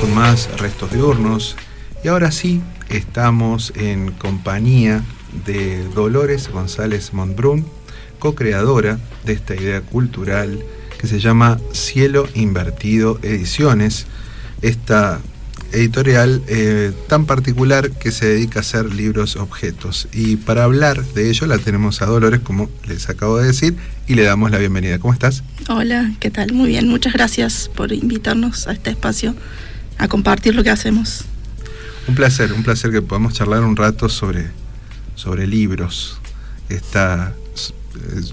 con más Restos Diurnos y ahora sí estamos en compañía de Dolores González Montbrún, co-creadora de esta idea cultural que se llama Cielo Invertido Ediciones, esta editorial tan particular que se dedica a hacer libros objetos. Y para hablar de ello la tenemos a Dolores, como les acabo de decir, y le damos la bienvenida. ¿Cómo estás? Hola, ¿qué tal? Muy bien, muchas gracias por invitarnos a este espacio a compartir lo que hacemos. Un placer que podamos charlar un rato sobre libros.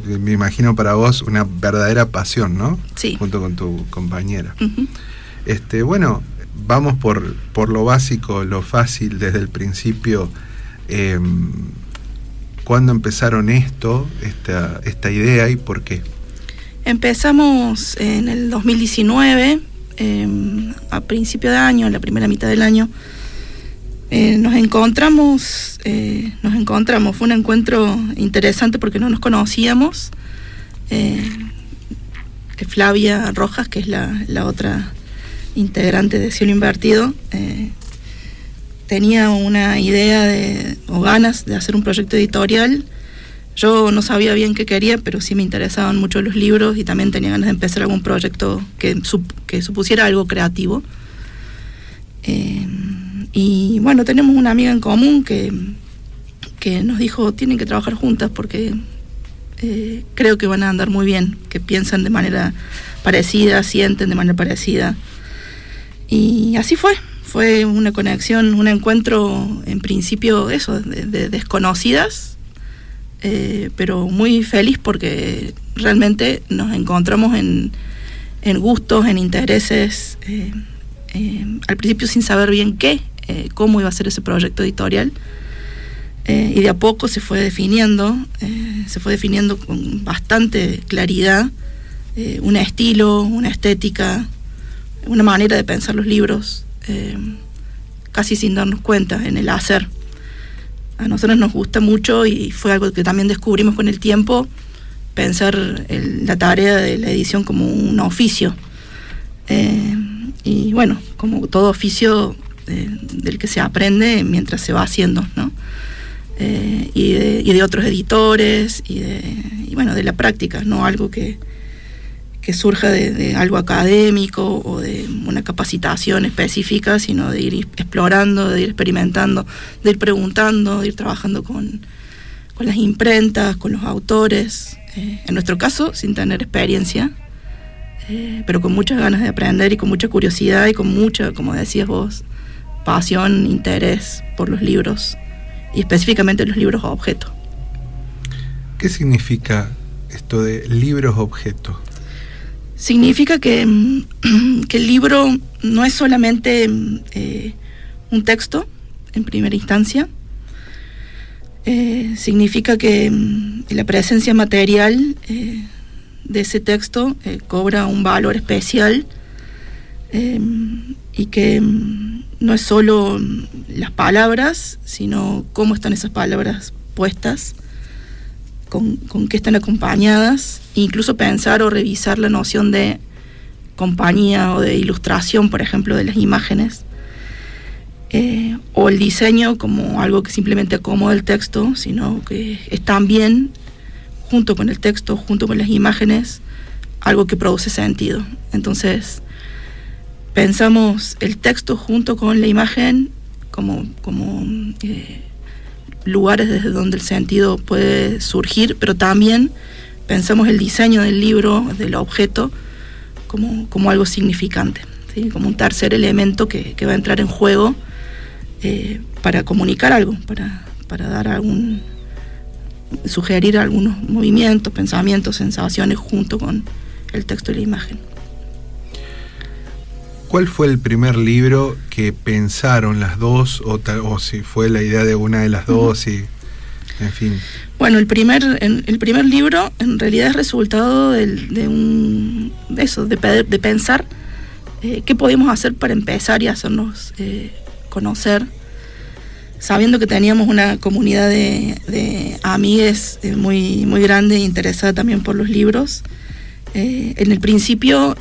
Me imagino para vos una verdadera pasión, ¿no? Sí. Junto con tu compañera. Uh-huh. Bueno, vamos por lo básico, lo fácil desde el principio. ¿Cuándo empezaron esta idea y por qué? Empezamos en el 2019, a principio de año, la primera mitad del año. Nos encontramos, fue un encuentro interesante porque no nos conocíamos. Flavia Rojas, que es la otra integrante de Cielo Invertido, tenía una idea o ganas de hacer un proyecto editorial. Yo no sabía bien qué quería, pero sí me interesaban mucho los libros y también tenía ganas de empezar algún proyecto que supusiera algo creativo. Y bueno, tenemos una amiga en común que nos dijo, tienen que trabajar juntas porque creo que van a andar muy bien, que piensan de manera parecida, sienten de manera parecida. Y así fue una conexión, un encuentro en principio de desconocidas, pero muy feliz porque realmente nos encontramos en gustos, en intereses, al principio sin saber bien cómo iba a ser ese proyecto editorial, y de a poco se fue definiendo con bastante claridad un estilo, una estética, una manera de pensar los libros, casi sin darnos cuenta, en el hacer. A nosotros nos gusta mucho y fue algo que también descubrimos con el tiempo, pensar la tarea de la edición como un oficio. Y bueno, como todo oficio del que se aprende mientras se va haciendo, ¿no? Y de otros editores y bueno, de la práctica, no algo que surja de algo académico o de una capacitación específica, sino de ir explorando, de ir experimentando, de ir preguntando, de ir trabajando con las imprentas, con los autores, en nuestro caso sin tener experiencia, pero con muchas ganas de aprender y con mucha curiosidad y con mucha, como decías vos, pasión, interés por los libros y específicamente los libros objeto. ¿Qué significa esto de libros objeto? Significa que el libro no es solamente un texto en primera instancia. Significa que la presencia material de ese texto cobra un valor especial, y que no es solo las palabras, sino cómo están esas palabras puestas, con qué están acompañadas, incluso pensar o revisar la noción de compañía o de ilustración, por ejemplo, de las imágenes, o el diseño como algo que simplemente acomoda el texto, sino que es también, junto con el texto, junto con las imágenes, algo que produce sentido. Entonces, pensamos el texto junto con la imagen como lugares desde donde el sentido puede surgir, pero también pensamos el diseño del libro, del objeto, como algo significante, ¿sí? Como un tercer elemento que va a entrar en juego para comunicar algo, para dar sugerir algunos movimientos, pensamientos, sensaciones junto con el texto y la imagen. ¿Cuál fue el primer libro que pensaron las dos, o si fue la idea de una de las dos, y en fin? Bueno, el primer libro en realidad es resultado de pensar qué podíamos hacer para empezar y hacernos conocer, sabiendo que teníamos una comunidad de amigues muy, muy grande e interesada también por los libros. En el principio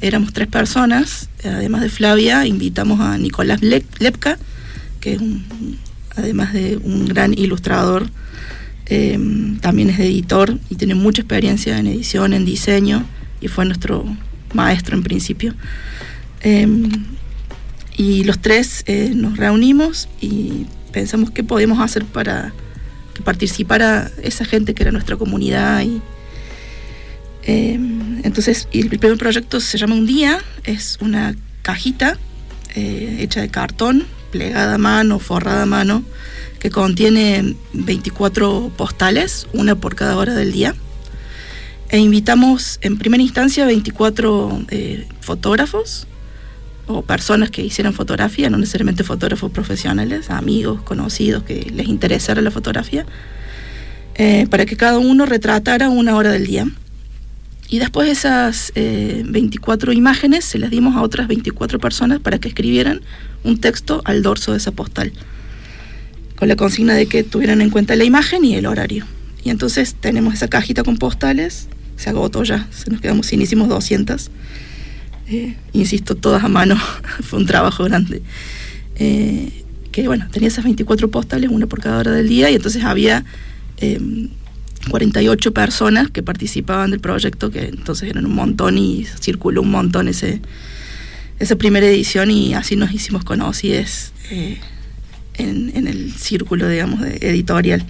éramos 3 personas, además de Flavia, invitamos a Nicolás Lepka, que es además de un gran ilustrador, también es editor y tiene mucha experiencia en edición, en diseño, y fue nuestro maestro en principio. Y los 3 nos reunimos y pensamos qué podemos hacer para que participara esa gente que era nuestra comunidad. Y entonces el primer proyecto se llama Un Día, es una cajita hecha de cartón, plegada a mano, forrada a mano, que contiene 24 postales, una por cada hora del día, e invitamos en primera instancia 24 fotógrafos o personas que hicieran fotografía, no necesariamente fotógrafos profesionales, amigos, conocidos que les interesara la fotografía, para que cada uno retratara una hora del día. Y después esas 24 imágenes se las dimos a otras 24 personas para que escribieran un texto al dorso de esa postal, con la consigna de que tuvieran en cuenta la imagen y el horario. Y entonces tenemos esa cajita con postales, se agotó ya, nos quedamos sin, hicimos 200. Insisto, todas a mano, fue un trabajo grande. Que bueno, tenía esas 24 postales, una por cada hora del día, y entonces había 48 personas que participaban del proyecto, que entonces eran un montón y circuló un montón esa primera edición, y así nos hicimos conocidos en el círculo, digamos, editorial.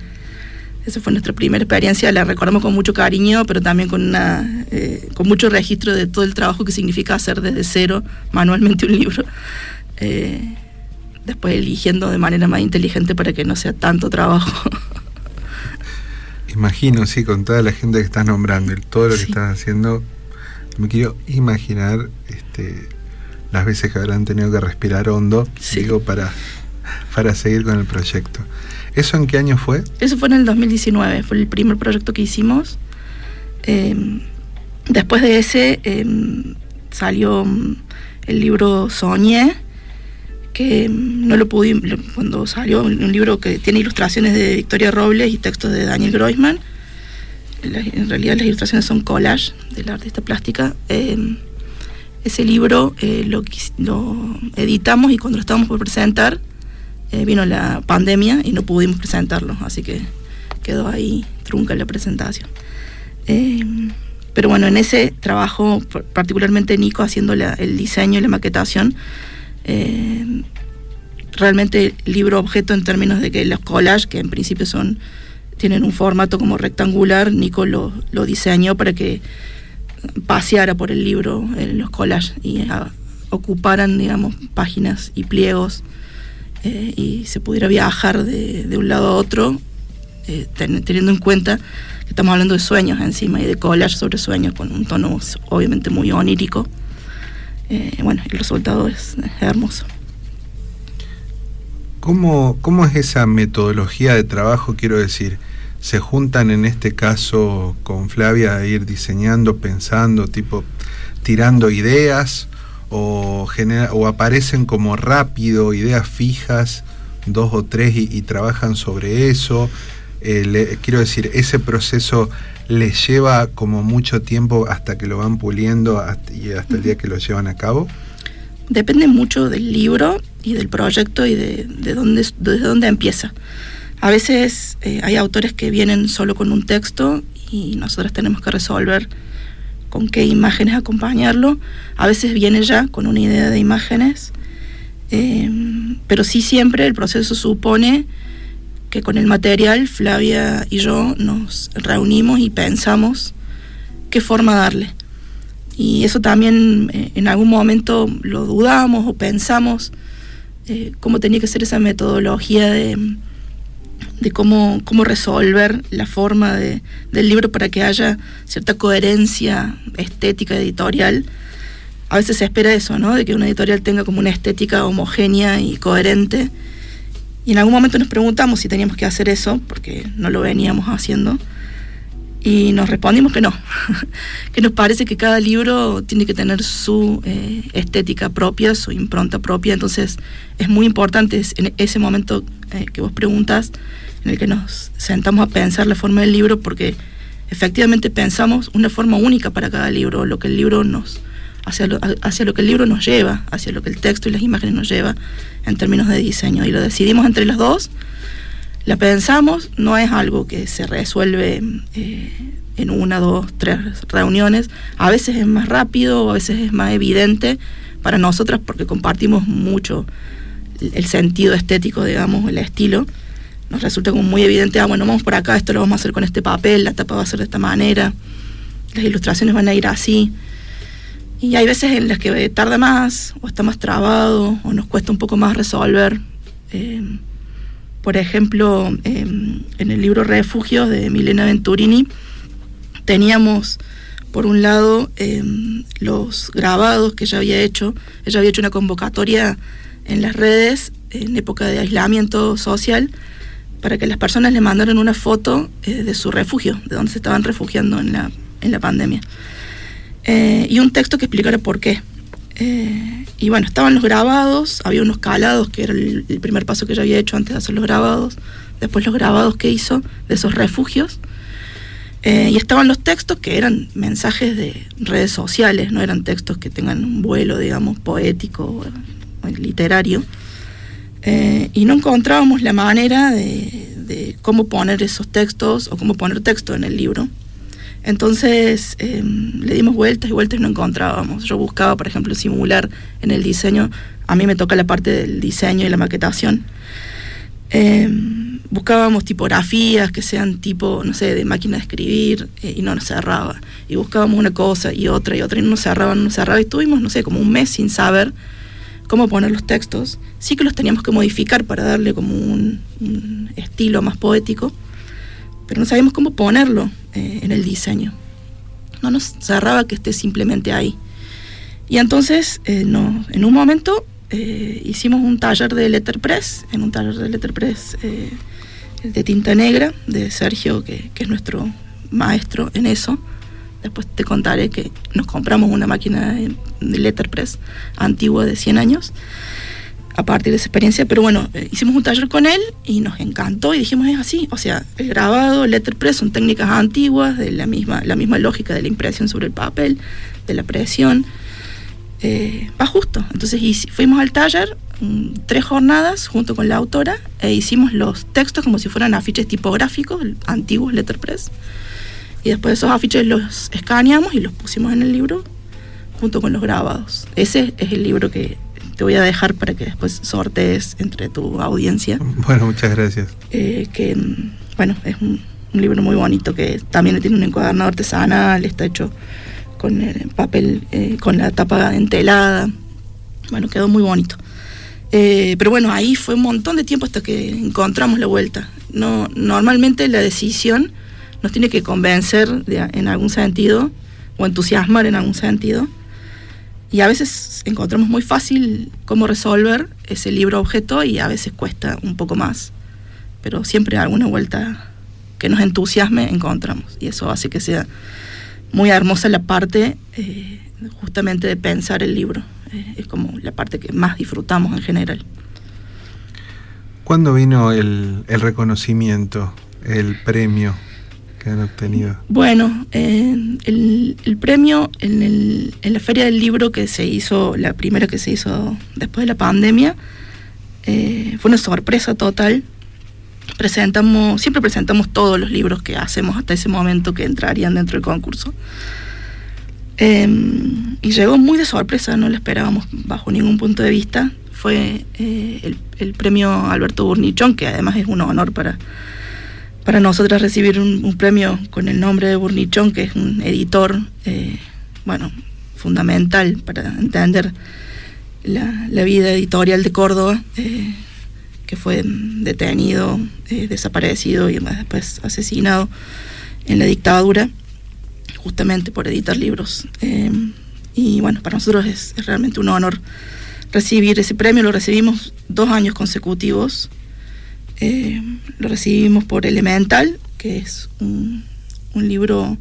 Esa fue nuestra primera experiencia, la recordamos con mucho cariño, pero también con mucho registro de todo el trabajo que significa hacer desde cero manualmente un libro, después eligiendo de manera más inteligente para que no sea tanto trabajo. Imagino, sí, con toda la gente que estás nombrando y todo lo que estás haciendo, me quiero imaginar las veces que habrán tenido que respirar hondo, digo, para seguir con el proyecto. ¿Eso en qué año fue? Eso fue en el 2019, fue el primer proyecto que hicimos. Después de ese salió el libro Soñé, que no lo pudimos, cuando salió un libro que tiene ilustraciones de Victoria Robles y textos de Daniel Groisman. En realidad las ilustraciones son collage de la artista plástica. Ese libro lo editamos, y cuando lo estábamos por presentar vino la pandemia y no pudimos presentarlo, así que quedó ahí trunca la presentación. Pero bueno, en ese trabajo, particularmente Nico haciendo el diseño y la maquetación, realmente libro objeto en términos de que los collages, que en principio tienen un formato como rectangular, Nico lo diseñó para que paseara por el libro los collages y ocuparan, digamos, páginas y pliegos, y se pudiera viajar de un lado a otro, teniendo en cuenta que estamos hablando de sueños encima y de collage sobre sueños, con un tono obviamente muy onírico. Bueno, el resultado es hermoso. ¿Cómo es esa metodología de trabajo? Quiero decir, ¿se juntan en este caso con Flavia a ir diseñando, pensando, tipo tirando ideas, o aparecen como rápido ideas fijas, 2 o 3, y trabajan sobre eso? Quiero decir, ese proceso les lleva como mucho tiempo hasta que lo van puliendo y hasta el día que lo llevan a cabo. Depende mucho del libro y del proyecto y desde dónde empieza. A veces hay autores que vienen solo con un texto y nosotros tenemos que resolver con qué imágenes acompañarlo. A veces viene ya con una idea de imágenes, pero sí, siempre el proceso supone que con el material Flavia y yo nos reunimos y pensamos qué forma darle. Y eso también en algún momento lo dudamos o pensamos cómo tenía que ser esa metodología de cómo resolver la forma del libro para que haya cierta coherencia estética editorial. A veces se espera eso, ¿no? De que una editorial tenga como una estética homogénea y coherente. Y en algún momento nos preguntamos si teníamos que hacer eso, porque no lo veníamos haciendo. Y nos respondimos que no, que nos parece que cada libro tiene que tener su estética propia, su impronta propia. Entonces es muy importante en ese momento que vos preguntas, en el que nos sentamos a pensar la forma del libro, porque efectivamente pensamos una forma única para cada libro, lo que el libro hacia lo que el libro nos lleva, hacia lo que el texto y las imágenes nos lleva en términos de diseño, y lo decidimos entre las dos, la pensamos, no es algo que se resuelve en 1, 2, 3 reuniones, a veces es más rápido, a veces es más evidente para nosotras porque compartimos mucho el sentido estético, digamos, el estilo. Nos resulta como muy evidente, bueno, vamos por acá, esto lo vamos a hacer con este papel, la tapa va a ser de esta manera, las ilustraciones van a ir así. Y hay veces en las que tarda más, o está más trabado, o nos cuesta un poco más resolver. Por ejemplo, en el libro Refugios de Milena Venturini, teníamos, por un lado, los grabados que ella había hecho. Ella había hecho una convocatoria en las redes, en época de aislamiento social, para que las personas le mandaran una foto de su refugio, de donde se estaban refugiando en la pandemia. Y un texto que explicara por qué. Y bueno, estaban los grabados, había unos calados, que era el primer paso que ella había hecho antes de hacer los grabados, después los grabados que hizo de esos refugios, y estaban los textos que eran mensajes de redes sociales, no eran textos que tengan un vuelo, digamos, poético o literario, y no encontrábamos la manera de cómo poner esos textos o cómo poner texto en el libro. Entonces le dimos vueltas y vueltas y no encontrábamos. Yo buscaba, por ejemplo, simular en el diseño. A mí me toca la parte del diseño y la maquetación. Buscábamos tipografías que sean tipo, no sé, de máquina de escribir, y no nos cerraba. Y buscábamos una cosa y otra y no nos cerraba. Y estuvimos, no sé, como un mes sin saber cómo poner los textos. Sí que los teníamos que modificar para darle como un estilo más poético, pero no sabíamos cómo ponerlo en el diseño. No nos cerraba que esté simplemente ahí. Y entonces, en un momento, hicimos un taller de letterpress, de tinta negra, de Sergio, que es nuestro maestro en eso. Después te contaré que nos compramos una máquina de letterpress antigua de 100 años, a partir de esa experiencia, pero bueno, hicimos un taller con él y nos encantó y dijimos, es así, o sea, el grabado, el letterpress son técnicas antiguas, de la misma lógica de la impresión sobre el papel, de la presión, va justo. Entonces fuimos al taller 3 jornadas junto con la autora e hicimos los textos como si fueran afiches tipográficos, antiguos letterpress, y después esos afiches los escaneamos y los pusimos en el libro junto con los grabados. Ese es el libro que te voy a dejar para que después sortees entre tu audiencia. Bueno, muchas gracias. Bueno, es un libro muy bonito que también tiene un encuadernado artesanal, está hecho con el papel, con la tapa entelada. Bueno, quedó muy bonito. Pero bueno, ahí fue un montón de tiempo hasta que encontramos la vuelta. No, normalmente la decisión nos tiene que convencer en algún sentido o entusiasmar en algún sentido. Y a veces encontramos muy fácil cómo resolver ese libro objeto y a veces cuesta un poco más. Pero siempre alguna vuelta que nos entusiasme encontramos. Y eso hace que sea muy hermosa la parte justamente de pensar el libro. Es como la parte que más disfrutamos en general. ¿Cuándo vino el reconocimiento, el premio que han obtenido? Bueno, el premio en la Feria del Libro que se hizo, la primera que se hizo después de la pandemia, fue una sorpresa total. Siempre presentamos todos los libros que hacemos hasta ese momento que entrarían dentro del concurso. Y llegó muy de sorpresa, no lo esperábamos bajo ningún punto de vista. Fue el premio Alberto Burnichón, que además es un honor para nosotras recibir un premio con el nombre de Burnichón, que es un editor fundamental para entender la vida editorial de Córdoba, que fue detenido, desaparecido y después asesinado en la dictadura, justamente por editar libros. Y bueno, para nosotros es realmente un honor recibir ese premio. Lo recibimos 2 años consecutivos. Lo recibimos por Elemental, que es un libro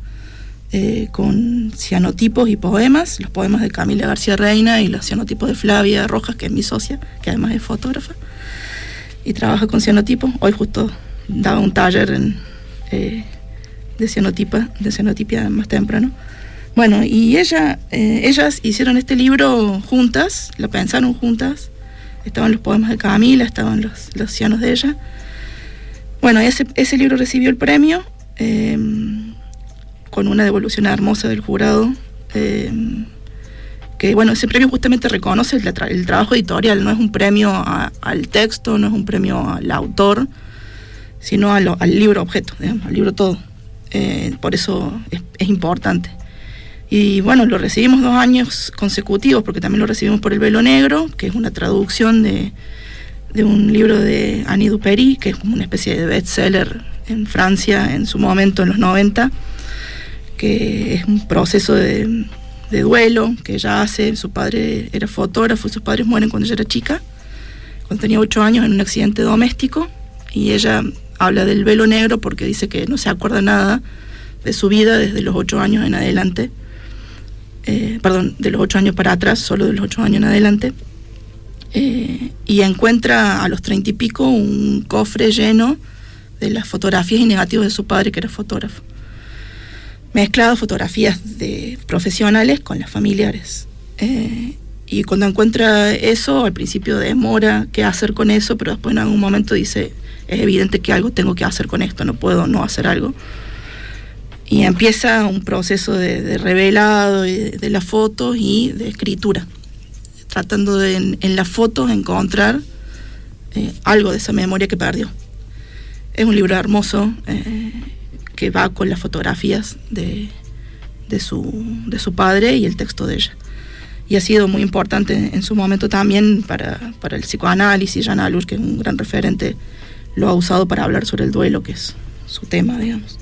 con cianotipos y poemas, los poemas de Camila García Reina y los cianotipos de Flavia Rojas, que es mi socia, que además es fotógrafa y trabaja con cianotipos. Hoy justo daba un taller cianotipia más temprano. Bueno, y ellas hicieron este libro juntas, lo pensaron juntas. Estaban los poemas de Camila, estaban los cianos de ella. Bueno, ese libro recibió el premio con una devolución hermosa del jurado. Que bueno, ese premio justamente reconoce el trabajo editorial, no es un premio al texto, no es un premio al autor, sino al libro objeto, digamos, al libro todo. Por eso es importante. Y bueno, lo recibimos 2 años consecutivos, porque también lo recibimos por El Velo Negro, que es una traducción de un libro de Annie Dupéry, que es como una especie de bestseller en Francia en su momento, en los 90, que es un proceso de duelo que ella hace. Su padre era fotógrafo y sus padres mueren cuando ella era chica, cuando tenía 8 años, en un accidente doméstico, y ella habla del velo negro porque dice que no se acuerda nada de su vida desde los 8 años en adelante. De los 8 años para atrás, solo de los 8 años en adelante. Y encuentra a los 30 y pico un cofre lleno de las fotografías y negativos de su padre, que era fotógrafo. Mezclado fotografías de profesionales con las familiares. Y cuando encuentra eso, al principio demora qué hacer con eso, pero después en algún momento dice, es evidente que algo tengo que hacer con esto, no puedo no hacer algo. Y empieza un proceso de revelado de las fotos y de escritura, tratando de en las fotos encontrar algo de esa memoria que perdió. Es un libro hermoso que va con las fotografías de su padre y el texto de ella. Y ha sido muy importante en su momento también para el psicoanálisis. Jan Alur, que es un gran referente, lo ha usado para hablar sobre el duelo, que es su tema, digamos.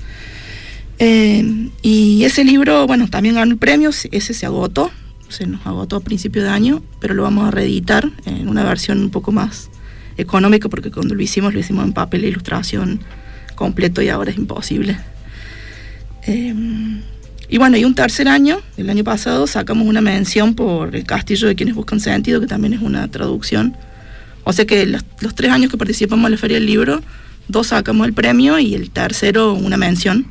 Y ese libro, bueno, también ganó el premio. Ese se nos agotó a principio de año, pero lo vamos a reeditar en una versión un poco más económica, porque cuando lo hicimos en papel e ilustración completo y ahora es imposible. Y bueno, y un tercer año, el año pasado, sacamos una mención por El Castillo de Quienes Buscan Sentido, que también es una traducción. O sea que los 3 años que participamos en la Feria del Libro, 2 sacamos el premio y el tercero una mención.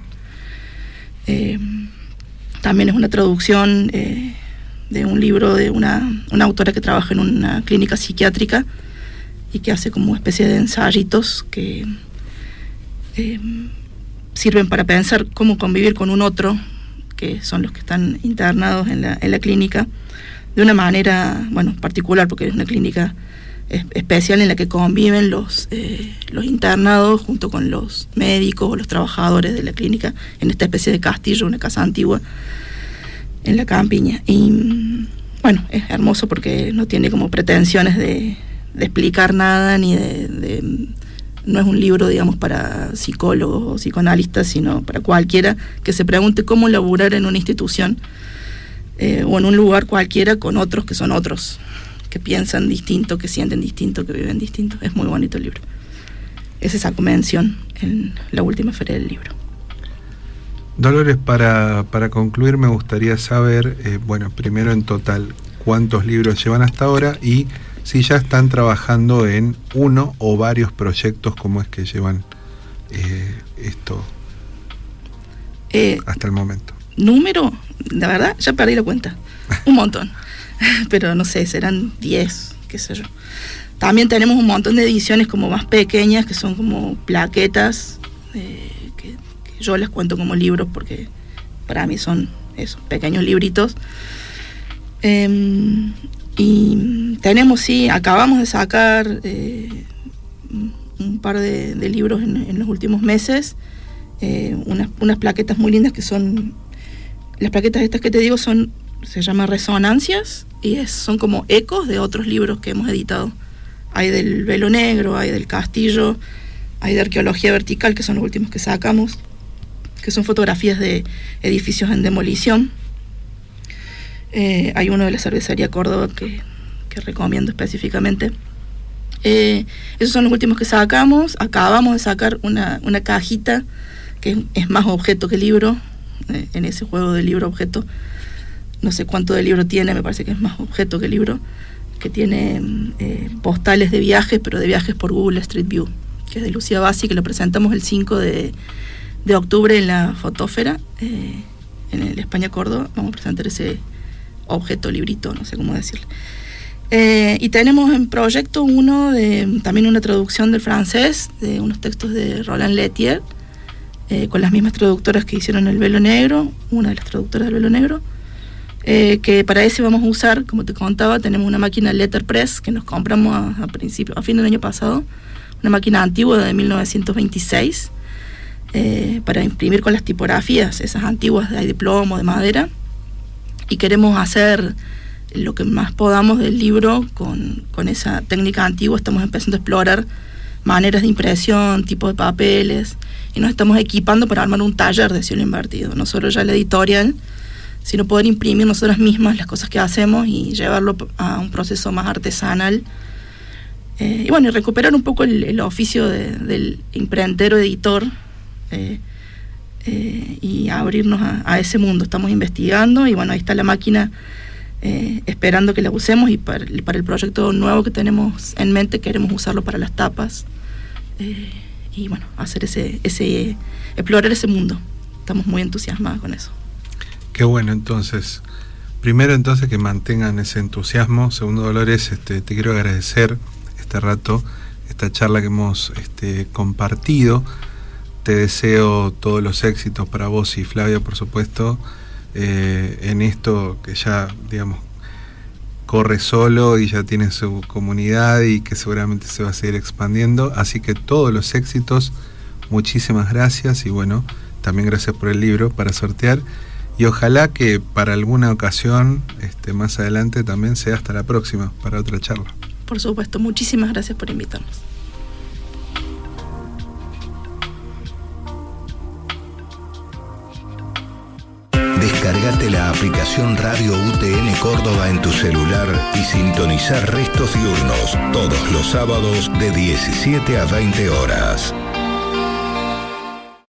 También es una traducción de un libro de una autora que trabaja en una clínica psiquiátrica y que hace como una especie de ensayitos que sirven para pensar cómo convivir con un otro, que son los que están internados en la clínica, de una manera, bueno, particular, porque es una clínica especial en la que conviven los internados junto con los médicos o los trabajadores de la clínica, en esta especie de castillo, una casa antigua en la campiña. Y bueno, es hermoso porque no tiene como pretensiones de explicar nada, ni no es un libro, digamos, para psicólogos o psicoanalistas, sino para cualquiera que se pregunte cómo laburar en una institución o en un lugar cualquiera con otros que son otros, que piensan distinto, que sienten distinto, que viven distinto. Es muy bonito el libro. Ese sacó mención en la última Feria del Libro. Dolores, para concluir me gustaría saber, bueno, primero en total, cuántos libros llevan hasta ahora y si ya están trabajando en uno o varios proyectos, cómo es que llevan esto hasta el momento. Número, la verdad, ya perdí la cuenta. Un montón. Pero no sé, serán 10, qué sé yo. También tenemos un montón de ediciones como más pequeñas, que son como plaquetas, que yo las cuento como libros porque para mí son esos pequeños libritos. Y tenemos, sí, acabamos de sacar un par de libros en los últimos meses, unas plaquetas muy lindas que son, las plaquetas estas que te digo se llaman resonancias y son como ecos de otros libros que hemos editado. Hay del Velo Negro, hay del Castillo, hay de Arqueología Vertical, que son los últimos que sacamos, que son fotografías de edificios en demolición. Hay uno de la Cervecería Córdoba que recomiendo específicamente. Esos son los últimos que sacamos. Acabamos de sacar una cajita que es más objeto que libro, en ese juego de libro-objeto. No sé cuánto de libro tiene, me parece que es más objeto que libro, que tiene postales de viajes, pero de viajes por Google Street View, que es de Lucía Bassi, que lo presentamos el 5 de de octubre en la Fotófera, en el España Córdoba. Vamos a presentar ese objeto, librito, no sé cómo decirle. Y tenemos en proyecto también una traducción del francés, de unos textos de Roland Lettier, con las mismas traductoras que hicieron El Velo Negro, una de las traductoras del Velo Negro, que para ese vamos a usar, como te contaba, tenemos una máquina letterpress que nos compramos a fin del año pasado, una máquina antigua de 1926, para imprimir con las tipografías, esas antiguas de plomo, de madera, y queremos hacer lo que más podamos del libro con esa técnica antigua. Estamos empezando a explorar maneras de impresión, tipos de papeles, y nos estamos equipando para armar un taller de cielo invertido, no solo ya la editorial, sino poder imprimir nosotras mismas las cosas que hacemos y llevarlo a un proceso más artesanal, y bueno, y recuperar un poco el oficio del imprentero editor, y abrirnos a ese mundo. Estamos investigando y bueno, ahí está la máquina, esperando que la usemos, y para el proyecto nuevo que tenemos en mente queremos usarlo para las tapas, y bueno, hacer explorar ese mundo. Estamos muy entusiasmados con eso. Qué bueno. Entonces, primero que mantengan ese entusiasmo. Segundo, Dolores, te quiero agradecer este rato, esta charla que hemos compartido. Te deseo todos los éxitos para vos y Flavia, por supuesto, en esto que ya, digamos, corre solo y ya tiene su comunidad y que seguramente se va a seguir expandiendo. Así que todos los éxitos, muchísimas gracias, y bueno, también gracias por el libro para sortear, y ojalá que para alguna ocasión más adelante también sea hasta la próxima para otra charla. Por supuesto, muchísimas gracias por invitarnos. Descargate la aplicación Radio UTN Córdoba en tu celular y sintonizar Restos Diurnos todos los sábados de 17 a 20 horas.